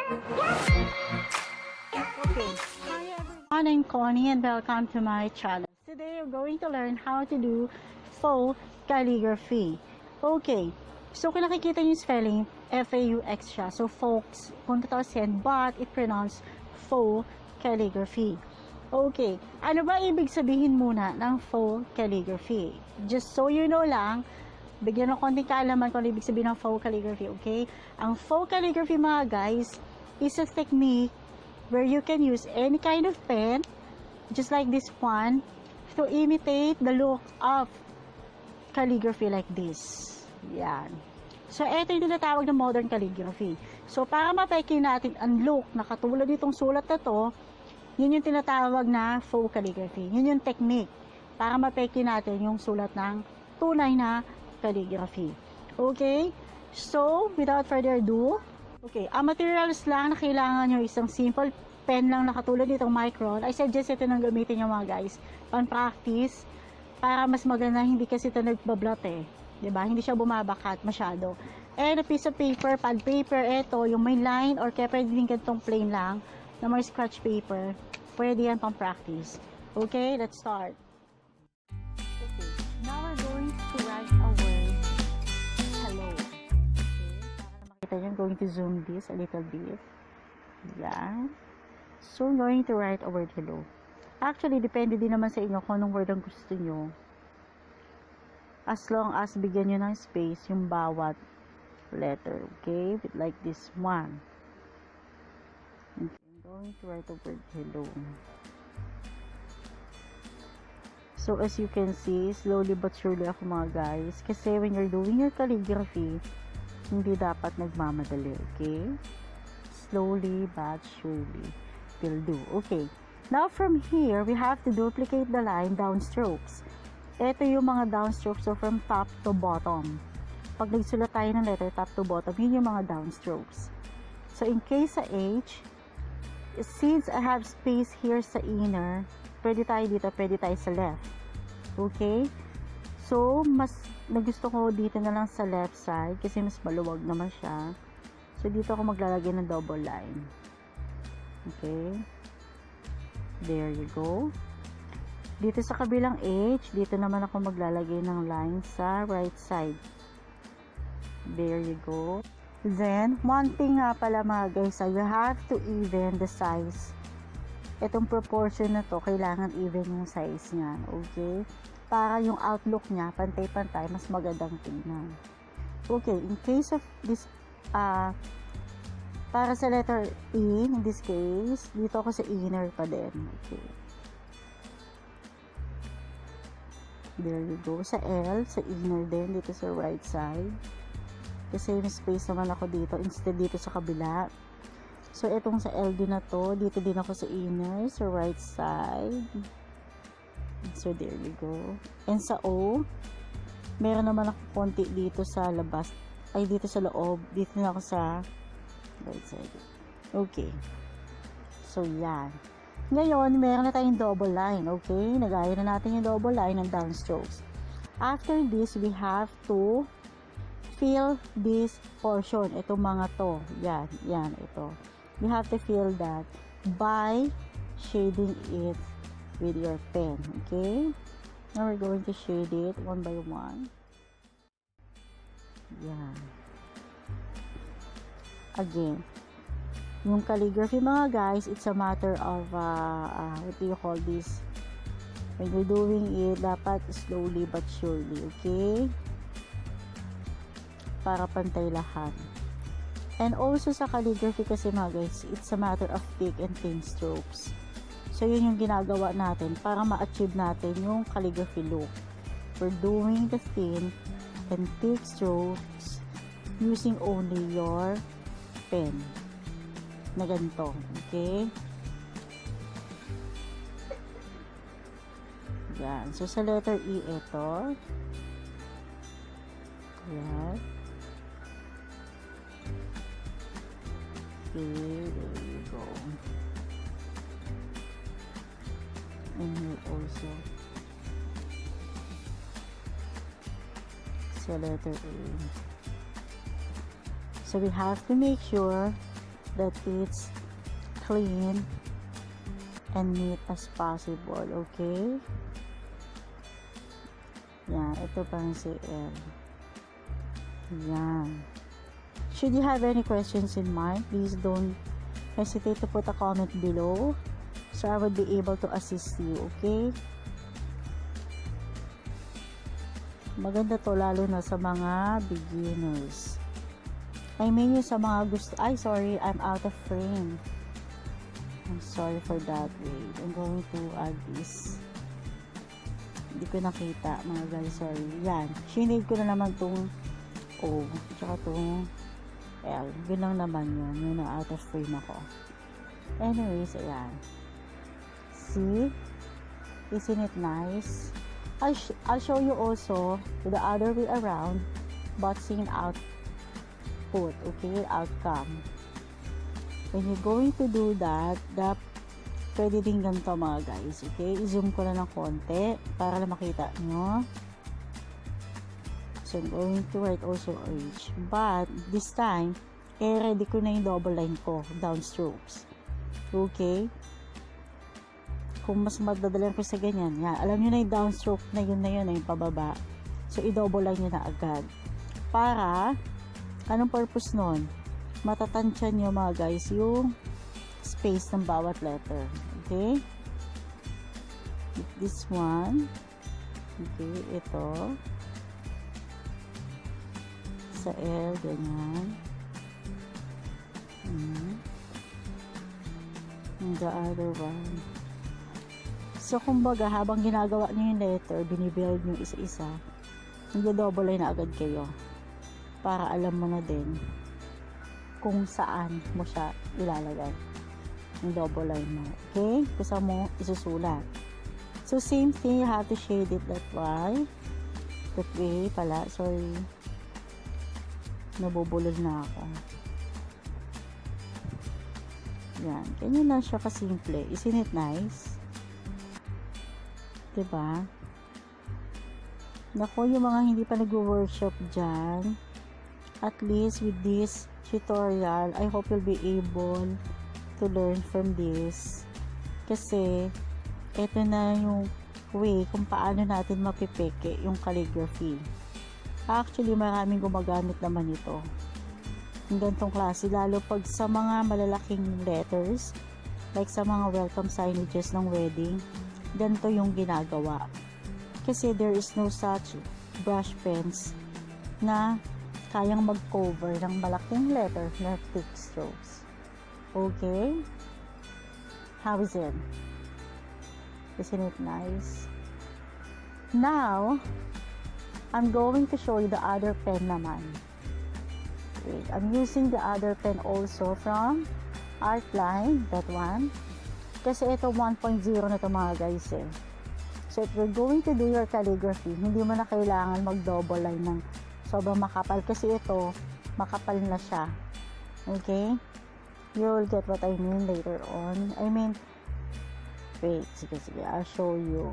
Okay, hi everyone, I'm Connie and welcome to my channel. Today we're going to learn how to do faux calligraphy. Okay, so kung nakikita niyo yung spelling, F-A-U-X siya. So folks, kung totoo yan, but it pronounced faux calligraphy. Okay, ano ba ibig sabihin muna ng faux calligraphy? Just so you know lang, bigyan ng konting kaalaman kung ano ibig sabihin ng faux calligraphy, okay? Ang faux calligraphy mga guys, is a technique where you can use any kind of pen, just like this one, to imitate the look of calligraphy like this. Yan. So, ito yung tinatawag na modern calligraphy. So, para mapeke natin ang look na katulad nitong sulat na to, yun yung tinatawag na faux calligraphy. Yun yung technique para mapeke natin yung sulat ng tunay na calligraphy. Okay? So, without further ado, okay, ang materials lang na kailangan nyo isang simple pen lang na katulad nitong Micron. I suggest ito nang gamitin nyo mga guys. Pang practice. Para mas maganda, hindi kasi ito nagbablot eh. Diba? Hindi siya bumabakat masyado. And a piece of paper, pad paper, ito, yung may line or kaya pwede din ganitong plain lang na may scratch paper. Pwede yan pang practice. Okay, let's start. Okay, now we're going to write a word. Hello. Okay, para na makita nyo, I'm going to zoom this a little bit. Yan. So, I'm going to write a word hello. Actually, depende din naman sa inyo kung anong word ang gusto nyo. As long as bigyan nyo ng space yung bawat letter. Okay? Like this one. Okay, I'm going to write a word hello. So, as you can see, slowly but surely ako mga guys. Kasi when you're doing your calligraphy, hindi dapat nagmamadali. Okay? Slowly but surely will do. Okay. Now from here, we have to duplicate the line downstrokes. Ito yung mga downstrokes, so from top to bottom. Pag nagsulat tayo ng letter top to bottom, yun yung mga downstrokes. So in case sa H, since I have space here sa inner, pwede tayo dito, pwede tayo sa left. Okay? So, mas nagusto ko dito na lang sa left side kasi mas maluwag naman siya. So, dito ako maglalagay ng double line. Okay? There you go. Dito sa kabilang H, dito naman ako maglalagay ng line sa right side. There you go. Then, one thing nga pala mga guys, you have to even the size. Itong proportion na to, kailangan even yung size niyan. Okay? Para yung outlook niya, pantay-pantay, mas magandang tingnan. Okay, in case of this, para sa letter E, in this case, dito ako sa inner pa din. Okay. There you go. Sa L, sa inner din, dito sa right side. Kasi may space naman ako dito, instead dito sa kabila. So, itong sa L din na to, dito din ako sa inner, sa right side. So, there you go. And sa O, meron naman ako konti dito sa labas, ay dito sa loob, dito na ako sa right side. Okay. So, yan. Ngayon, meron na tayong double line. Okay? Nagaya na natin yung double line ng downstrokes. After this, we have to fill this portion. Itong mga to. Yan. Yan. Ito. You have to fill that by shading it with your pen. Okay? Now, we're going to shade it one by one. Yan. Again, yung calligraphy mga guys, it's a matter of what do you call this, when you're doing it, dapat slowly but surely. Okay, para pantay lahat. And also sa calligraphy kasi mga guys, it's a matter of thick and thin strokes. So yun yung ginagawa natin para ma-achieve natin yung calligraphy look. We're doing the thin and thick strokes using only your pen na ganito. Okay? Yan. So, sa letter E, ito. Yan. Okay, there you go. And here also. Sa letter A. So, we have to make sure that it's clean and neat as possible. Okay? Yan, ito parang si L. Yan. Should you have any questions in mind, please don't hesitate to put a comment below so I will be able to assist you. Okay? Maganda to lalo na sa mga beginners. I mean yung sa mga gusto, ay sorry, I'm out of frame. I'm sorry for that. Wait, I'm going to add this. Hindi ko nakita mga guys, sorry. Yan, sinade ko na naman tong O, tsaka tong L. Yun lang naman yun, yun na out of frame ako. Anyways, ayan. See? Isn't it nice? I'll show you also the other way around, but seeing output, okay, outcome. When you're going to do that, pwede din ganito mga guys, okay? I-zoom ko na ng konti para lang makita nyo. So, I'm going to write also H. But, this time, ready ko na yung double line ko, downstrokes. Okay? Kung mas madadalan ko sa ganyan, yan. Alam nyo na yung downstroke na yun, yung pababa. So, i-double line nyo na agad. Para, anong purpose nun? Matatansya nyo mga guys yung space ng bawat letter. Okay? This one. Okay, ito. Sa L, ganyan. And the other one. So, kumbaga, habang ginagawa nyo yung letter, binibuild nyo isa-isa, nag-double line na agad kayo. Para alam mo na din kung saan mo siya ilalagay. Yung double line mo. Okay? Kung saan mo isusulat. So, same thing, you have to shade it that way. That way pala. Sorry. Nabubulol na ako. Yan. Ganyan lang siya kasimple. Isn't it nice? Diba? Naku, yung mga hindi pa nag-workshop dyan, at least with this tutorial, I hope you'll be able to learn from this. Kasi, ito na yung way kung paano natin mapipeke yung calligraphy. Actually, maraming gumagamit naman ito. Yung gantong klase, lalo pag sa mga malalaking letters, like sa mga welcome signages ng wedding, ganito yung ginagawa. Kasi there is no such brush pens na kayang mag-cover ng malaking letter na thick strokes. Okay? How is it? Isn't it nice? Now, I'm going to show you the other pen naman. Wait, I'm using the other pen also from Artline, that one. Kasi ito 1.0 na ito mga guys eh. So if you're going to do your calligraphy, hindi mo na kailangan mag-double line ng sobrang makapal. Kasi ito, makapal na siya. Okay? You'll get what I mean later on. I mean, wait, sige, I'll show you.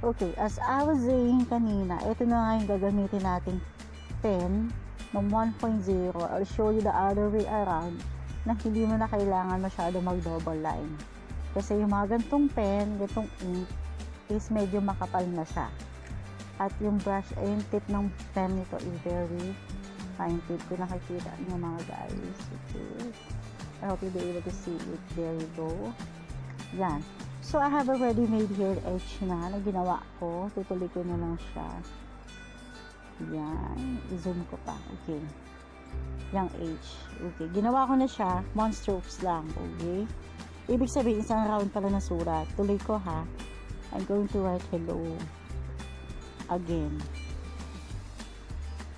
Okay, as I was saying kanina, ito na nga yung gagamitin nating pen ng 1.0. I'll show you the other way around na hindi mo na kailangan masyado mag-double line. Kasi yung mga gantong pen, gantong ink, is medyo makapal na siya. At yung brush, ay yung tip ng pen nito is very fine tip. Kung nakikita nyo mga guys. Okay. I hope you'll be able to see it. There you go. Yan. So, I have already made here edge na ginawa ko. Tutuloy ko na lang siya. Yan. I-zoom ko pa. Okay. Yung H. Okay. Ginawa ko na siya. 1 strokes lang. Okay. Ibig sabihin, isang round pala na surat. Tuloy ko ha. I'm going to write hello. Again.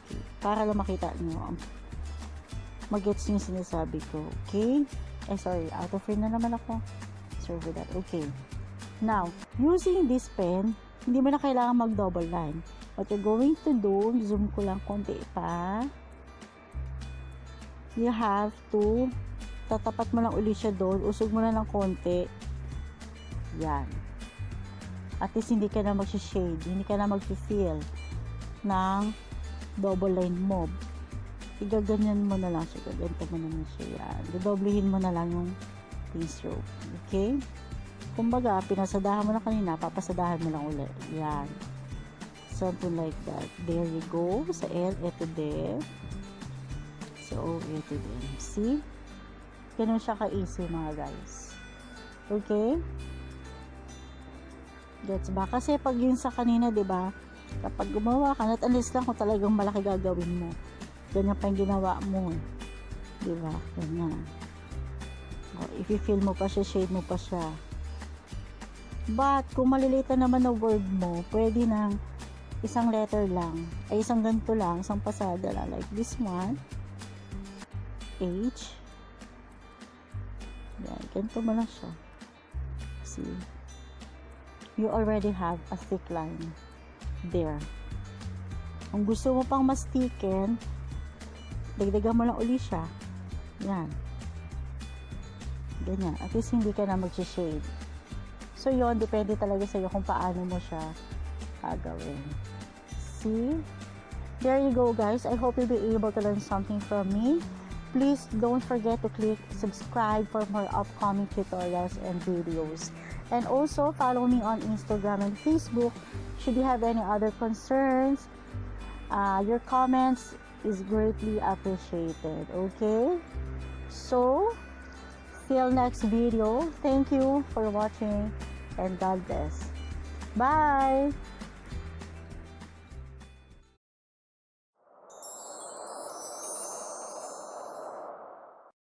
Okay. Para lang makita nyo. Mag-gets nyo yung sinasabi ko. Okay. Sorry. Out of frame na naman ako. Sorry for that. Okay. Now, using this pen, hindi mo na kailangan mag-double line. What you're going to do, zoom ko lang konti pa. You have to, tatapat mo lang ulit siya doon, usog mo na ng konti. Yan. At least hindi ka na mag-shade, hindi ka na mag-feel ng double line mo. igaganyan mo na lang siya, gaganto mo na siya, yan. Dodoblehin mo na lang yung pin stroke, okay? Kumbaga, pinasadahan mo na kanina, papasadahan mo lang ulit, yan. Something like that. There you go. Sa L, ito din. Sa O, ito din. See? Ganun siya ka-easy mga guys. Okay? Gets ba? Kasi pag yun sa kanina, diba? Kapag gumawa ka, not unless lang kung talagang malaki gagawin mo. Ganyan pa yung ginawa mo. Diba? Ganyan. O, i-fill mo pa siya, shade mo pa siya. But, kung malilita naman na word mo, pwede nang isang letter lang, ay isang ganito lang, isang pasada lang, like this one, H, yan, ganito mo lang siya. See, you already have a thick line there. Kung gusto mo pang mas thicken, dagdagan mo lang uli siya, yan, ganyan, at least hindi ka na mag-shade. So yun, depende talaga sa'yo kung paano mo siya gagawin. See? There you go guys. I hope you'll be able to learn something from me. Please don't forget to click subscribe for more upcoming tutorials and videos. And also follow me on Instagram and Facebook. Should you have any other concerns, your comments is greatly appreciated. Okay? So, till next video. Thank you for watching and God bless. Bye!